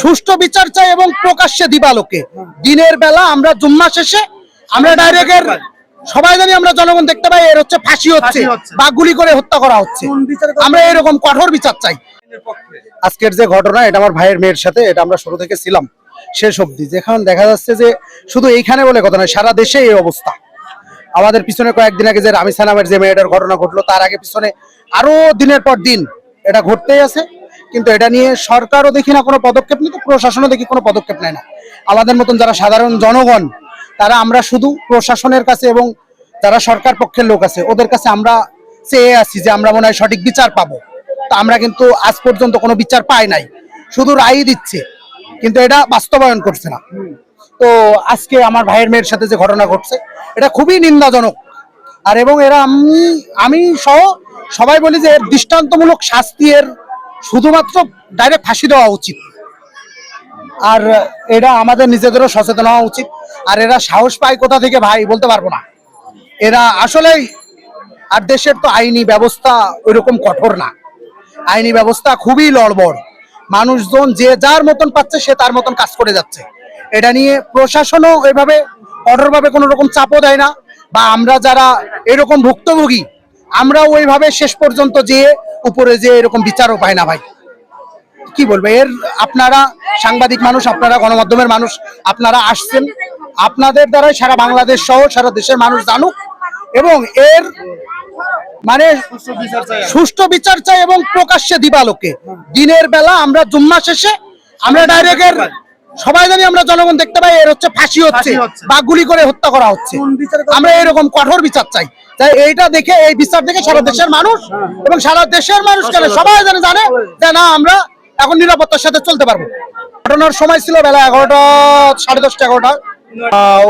সুষ্ঠু বিচার চাই এবং প্রকাশ্যে দিবালোকে। দিনের বেলা আমরা জুম্মা শেষে আমরা ডাইরেক্ট সবাই জানি, আমরা জনগণ দেখতে পাই এর হচ্ছে ফাঁসি হচ্ছে বা গুলি করে হত্যা করা হচ্ছে। আমরা এরকম কঠোর বিচার চাই। আজকের যে ঘটনা, এটা আমার ভাইয়ের মেয়ের সাথে, এটা আমরা শুরু থেকে ছিলাম শেষ অবধি। যেখানে দেখা যাচ্ছে যে শুধু এইখানে বলে কথা নয়, সারা দেশে এই অবস্থা। আমাদের পিছনে কয়েকদিন আগে যে রামিসা নামের যে মেয়েটার ঘটনা ঘটলো, তার আগে পিছনে আরো দিনের পর দিন এটা ঘটতেই আছে। কিন্তু এটা নিয়ে সরকারও দেখি না কোনো পদক্ষেপ নিতে, প্রশাসনও দেখি কোনো পদক্ষেপ নেয় না। আমাদের মতন যারা সাধারণ জনগণ, তারা আমরা শুধু প্রশাসনের কাছে এবং যারা সরকার পক্ষের লোক আছে ওদের কাছে আমরা চেয়ে আছি যে আমরা মনে হয় সঠিক বিচার পাবো। তা আমরা কিন্তু আজ পর্যন্ত কোনো বিচার পাই নাই, শুধু রায় দিচ্ছে কিন্তু এটা বাস্তবায়ন করছে না। তো আজকে আমার ভাইয়ের মেয়ের সাথে যে ঘটনা ঘটছে, এটা খুবই নিন্দাজনক। আর এবং এরা আমি সহ সবাই বলি যে এর দৃষ্টান্তমূলক শাস্তি, এর শুধুমাত্র ডাইরেক্ট ফাঁসি দেওয়া উচিত। আর এটা আমাদের নিজেদেরও সচেতন হওয়া উচিত। আর এরা সাহস পায় কোথা থেকে ভাই বলতে পারবো না। এরা আসলেই, আর দেশের তো আইনি ব্যবস্থা ওইরকম কঠোর না, আইনি ব্যবস্থা খুবই লড়বড়। মানুষজন যে যার মতন পাচ্ছে সে তার মতন কাজ করে যাচ্ছে। এটা নিয়ে প্রশাসনও এভাবে কঠোরভাবে কোনো রকম চাপও দেয় না, বা আমরা যারা এরকম ভুক্তভোগী আমরাও ওইভাবে শেষ পর্যন্ত যেয়ে উপরে যে এরকম বিচারও পায় না। ভাই কি বলবো, এর আপনারা সাংবাদিক মানুষ, আপনারা গণমাধ্যমের মানুষ, আপনারা আসছেন, আপনাদের দ্বারাই সারা বাংলাদেশ সহ সারা দেশের মানুষ জানুক। এবং এর মানে সুষ্ঠু বিচার চাই এবং প্রকাশ্যে দিবালোকে। দিনের বেলা আমরা জুম্মা শেষে আমরা ডাইরেক্ট সবাই জানি, আমরা জনগণ দেখতে পাই এর হচ্ছে ফাঁসি হচ্ছে বা গুলি করে হত্যা করা হচ্ছে। আমরা এরকম কঠোর বিচার চাই। তাই এইটা দেখে, এই বিচার দেখে সারা দেশের মানুষ এবং সারা দেশের মানুষ কেন সবাই জানে যে না, আমরা এখন নিরাপত্তার সাথে চলতে পারবো। ঘটনার সময় ছিল বেলা 11টা, 10:30, 11টা।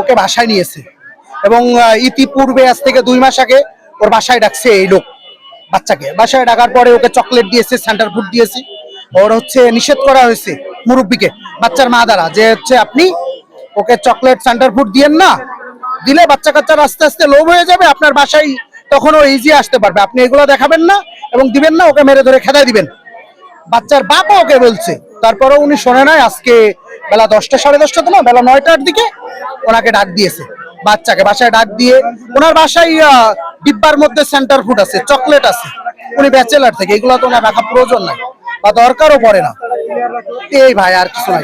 ওকে বাসায় নিয়েছে এবং ইতিপূর্বে আজ থেকে 2 মাস আগে ওর বাসায় ডাকছে এই লোক। বাচ্চাকে বাসায় ডাকার পরে ওকে চকলেট দিয়েছে, সেন্টার ফুড দিয়েছে। ওর হচ্ছে নিষেধ করা হয়েছে মুরব্বীকে, বাচ্চার মা দ্বারা, যে হচ্ছে আপনি ওকে চকলেট সেন্টার ফুড দিয়েন না, দিলে বাচ্চা কাচ্চার আস্তে আস্তে লোভ হয়ে যাবে, আপনার বাসায় তখন ও ইজি আসতে পারবে। আপনি এগুলো দেখাবেন না এবং দিবেন না, ওকে মেরে ধরে খেদাই দিবেন। বাচ্চার বাবা ওকে বলছে, তারপরেও উনি শোনে নাই। আজকে বেলা 10টা, 10:30 তো না, বেলা 9টার দিকে ওনাকে ডাক দিয়েছে, বাচ্চাকে বাসায় ডাক দিয়ে। ওনার বাসায় ডিব্বার মধ্যে সেন্টার ফুড আছে, চকলেট আছে। উনি ব্যাচেলার থেকে, এগুলো তো ওনার রাখা প্রয়োজন নাই বা দরকারও পড়ে না। এই ভাই আর কিছু নাই।